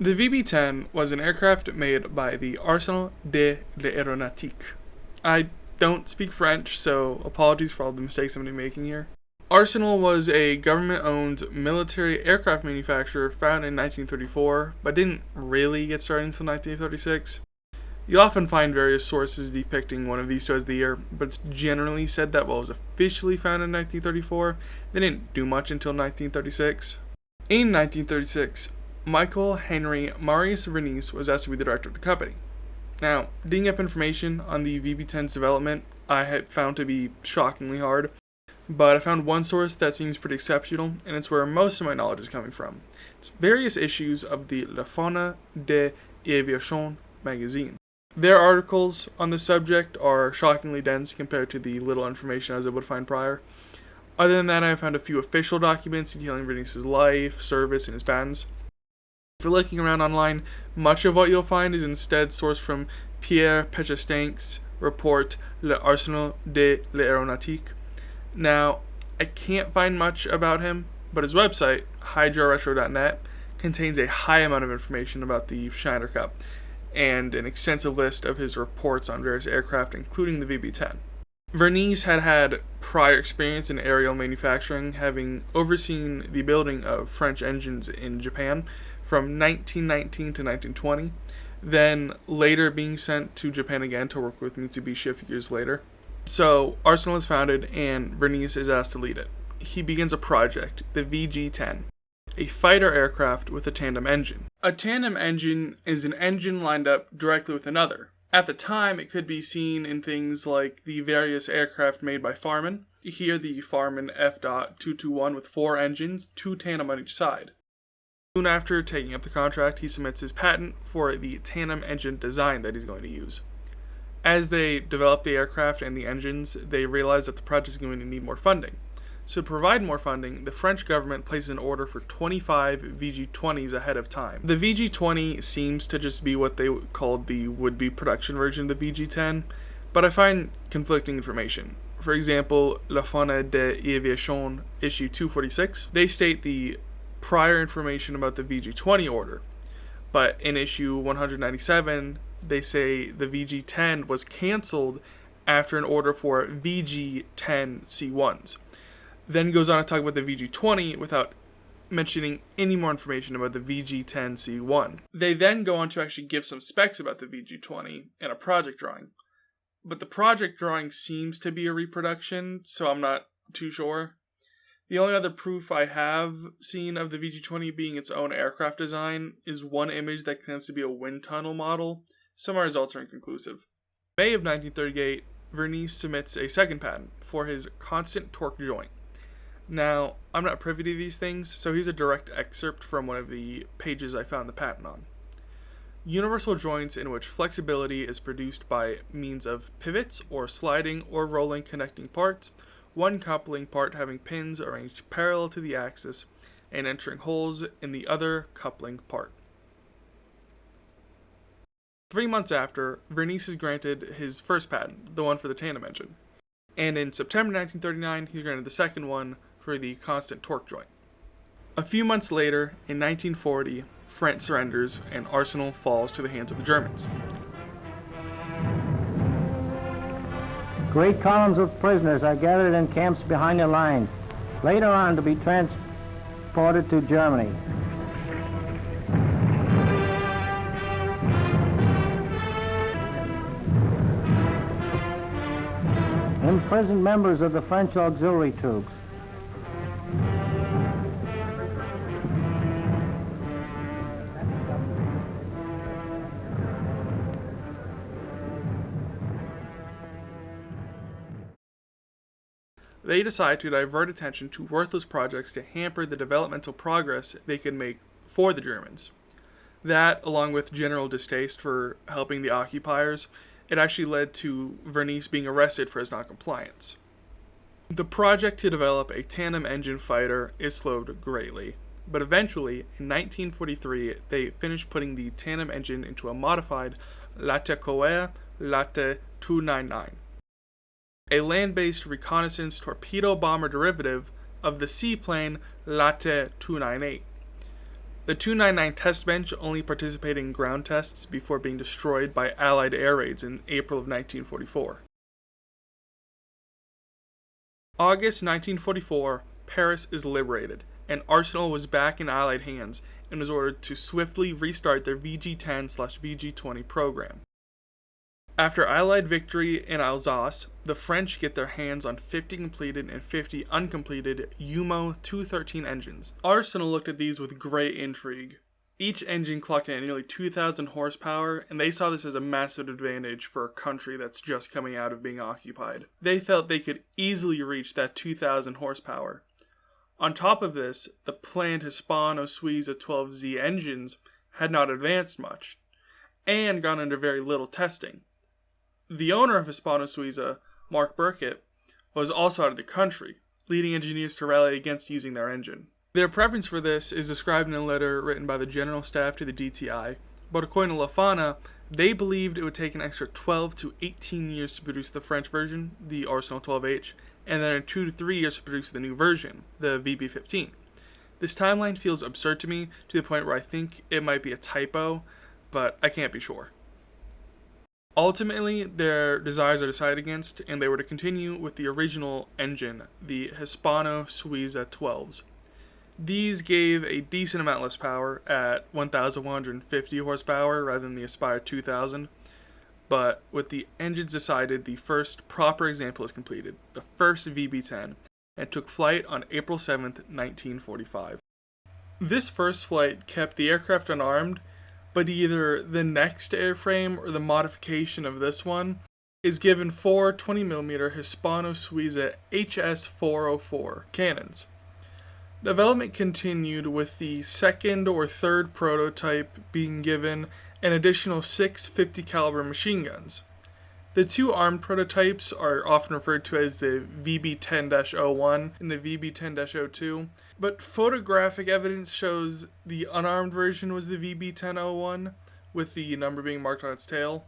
The VB10 was an aircraft made by the Arsenal de l'Aéronautique. I don't speak French, so apologies for all the mistakes I'm going to be making here. Arsenal was a government-owned military aircraft manufacturer founded in 1934, but didn't really get started until 1936. You'll often find various sources depicting one of these two as the year, but it's generally said that while it was officially founded in 1934, they didn't do much until 1936. In 1936, Michael Henri Marius Vernisse was asked to be the director of the company. Now, digging up information on the VB10's development, I had found to be shockingly hard, but I found one source that seems pretty exceptional, and it's where most of my knowledge is coming from. It's various issues of the Fana De I'Aviation magazine. Their articles on the subject are shockingly dense compared to the little information I was able to find prior. Other than that, I found a few official documents detailing Vernisse's life, service, and his patents. If you're looking around online, much of what you'll find is instead sourced from Pierre Pechestanck's report L'Arsenal de l'Aéronautique. Now, I can't find much about him, but his website, hydroretro.net, contains a high amount of information about the Schneider Cup, and an extensive list of his reports on various aircraft, including the VB10. Vernisse had prior experience in aerial manufacturing, having overseen the building of French engines in Japan from 1919 to 1920, then later being sent to Japan again to work with Mitsubishi a few years later. So, Arsenal is founded, and Vernisse is asked to lead it. He begins a project, the VG10, a fighter aircraft with a tandem engine. A tandem engine is an engine lined up directly with another. At the time, it could be seen in things like the various aircraft made by Farman. Here, the Farman F.221 with 4 engines, 2 tandem on each side. Soon after taking up the contract, he submits his patent for the tandem engine design that he's going to use. As they develop the aircraft and the engines, they realize that the project is going to need more funding. So to provide more funding, the French government places an order for 25 VG20s ahead of time. The VG20 seems to just be what they called the would-be production version of the VG10, but I find conflicting information. For example, La Fana De I'Aviation, issue 246, they state the prior information about the VG20 order, but in issue 197, they say the VG10 was cancelled after an order for VG10 C1s. Then goes on to talk about the VG20 without mentioning any more information about the VG10 C1. They then go on to actually give some specs about the VG20 and a project drawing. But the project drawing seems to be a reproduction, so I'm not too sure. The only other proof I have seen of the VG20 being its own aircraft design is one image that claims to be a wind tunnel model, so my results are inconclusive. In May of 1938, Vernisse submits a second patent for his constant torque joint. Now, I'm not privy to these things, so here's a direct excerpt from one of the pages I found the patent on. Universal joints in which flexibility is produced by means of pivots or sliding or rolling connecting parts, one coupling part having pins arranged parallel to the axis and entering holes in the other coupling part. 3 months after, Vernisse is granted his first patent, the one for the tandem engine. And in September 1939, he's granted the second one for the constant torque joint. A few months later, in 1940, France surrenders and Arsenal falls to the hands of the Germans. Great columns of prisoners are gathered in camps behind the lines, later on to be transported to Germany. Imprisoned members of the French auxiliary troops. They decide to divert attention to worthless projects to hamper the developmental progress they could make for the Germans. That, along with general distaste for helping the occupiers, it actually led to Vernisse being arrested for his noncompliance. The project to develop a tandem engine fighter is slowed greatly, but eventually, in 1943, they finished putting the tandem engine into a modified Latte-Coeur Latte 299. A land-based reconnaissance torpedo bomber derivative of the seaplane Latte 298. The 299 test bench only participated in ground tests before being destroyed by Allied air raids in April of 1944. August 1944, Paris is liberated, and Arsenal was back in Allied hands and was ordered to swiftly restart their VG10/VG20 program. After Allied victory in Alsace, the French get their hands on 50 completed and 50 uncompleted UMO 213 engines. Arsenal looked at these with great intrigue. Each engine clocked in at nearly 2,000 horsepower, and they saw this as a massive advantage for a country that's just coming out of being occupied. They felt they could easily reach that 2,000 horsepower. On top of this, the planned Hispano-Suiza 12Z engines had not advanced much, and gone under very little testing. The owner of Hispano-Suiza, Mark Burkett, was also out of the country, leading engineers to rally against using their engine. Their preference for this is described in a letter written by the General Staff to the DTI, but according to La Fana, they believed it would take an extra 12 to 18 years to produce the French version, the Arsenal 12H, and then 2 to 3 years to produce the new version, the VB15. This timeline feels absurd to me, to the point where I think it might be a typo, but I can't be sure. Ultimately, their desires are decided against, and they were to continue with the original engine, the Hispano-Suiza 12s. These gave a decent amount less power at 1,150 horsepower rather than the Aspire 2,000, but with the engines decided, the first proper example is completed, the first VB10, and took flight on April 7th, 1945. This first flight kept the aircraft unarmed, but either the next airframe or the modification of this one is given 4 20mm Hispano-Suiza HS-404 cannons. Development continued with the second or third prototype being given an additional 6 50 caliber machine guns. The two armed prototypes are often referred to as the VB10-01 and the VB10-02, but photographic evidence shows the unarmed version was the VB10-01, with the number being marked on its tail.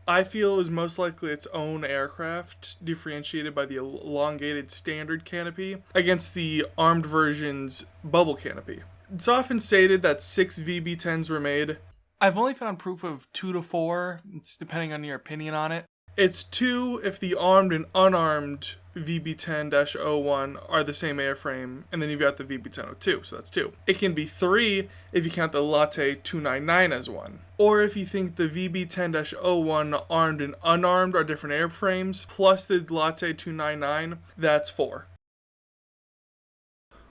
I feel it was most likely its own aircraft, differentiated by the elongated standard canopy against the armed version's bubble canopy. It's often stated that 6 VB10s were made. I've only found proof of 2 to 4, it's depending on your opinion on it. It's 2 if the armed and unarmed VB10-01 are the same airframe, and then you've got the VB10-02, so that's 2. It can be 3 if you count the Latte 299 as 1. Or if you think the VB10-01 armed and unarmed are different airframes, plus the Latte 299, that's 4.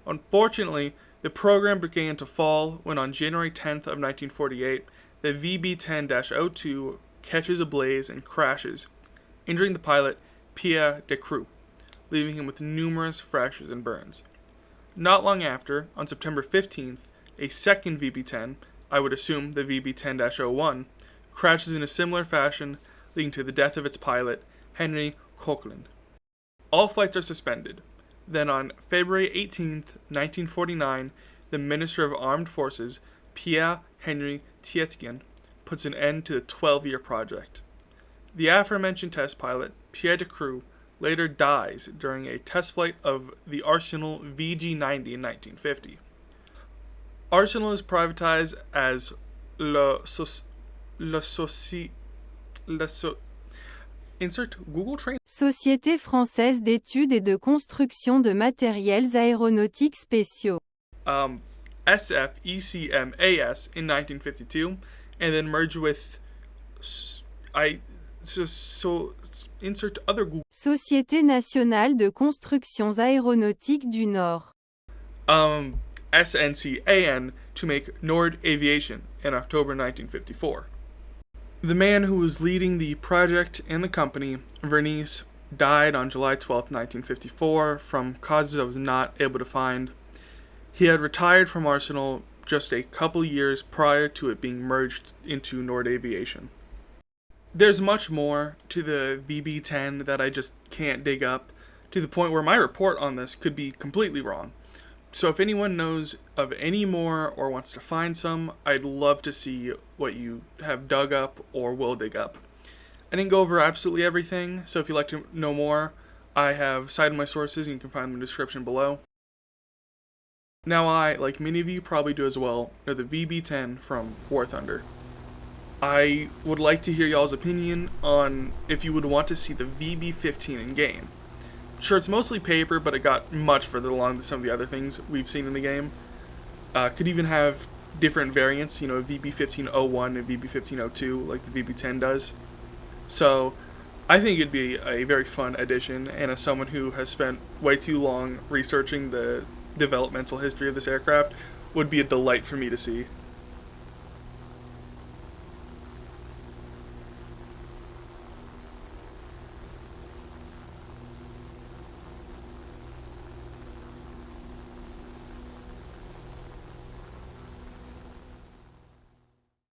Unfortunately, the program began to fall when on January 10th of 1948, the VB10-02 catches a blaze and crashes, injuring the pilot Pierre Decroux, leaving him with numerous fractures and burns. Not long after, on September 15th, a second VB10, I would assume the VB10-01, crashes in a similar fashion, leading to the death of its pilot, Henri Koechlin. All flights are suspended. Then on February 18th, 1949, the Minister of Armed Forces, Pierre-Henri Koechlin, puts an end to the 12-year project. The aforementioned test pilot, Pierre Decroux, later dies during a test flight of the Arsenal VG90 in 1950. Arsenal is privatized as insert Google Train. Société française d'études et de construction de matériels aéronautiques spéciaux. SFECMAS in 1952, and then merged with insert other Google. Société nationale de constructions aéronautiques du Nord. SNCAN to make Nord Aviation in October 1954. The man who was leading the project and the company, Vernisse, died on July 12, 1954, from causes I was not able to find. He had retired from Arsenal just a couple years prior to it being merged into Nord Aviation. There's much more to the VB10 that I just can't dig up, to the point where my report on this could be completely wrong. So if anyone knows of any more or wants to find some, I'd love to see what you have dug up or will dig up. I didn't go over absolutely everything, so if you'd like to know more, I have cited my sources and you can find them in the description below. Now I, like many of you probably do as well, know the VB10 from War Thunder. I would like to hear y'all's opinion on if you would want to see the VB15 in game. Sure, it's mostly paper, but it got much further along than some of the other things we've seen in the game. Could even have different variants, VB1501 and VB1502, like the VB10 does. So, I think it'd be a very fun addition, and as someone who has spent way too long researching the developmental history of this aircraft, would be a delight for me to see.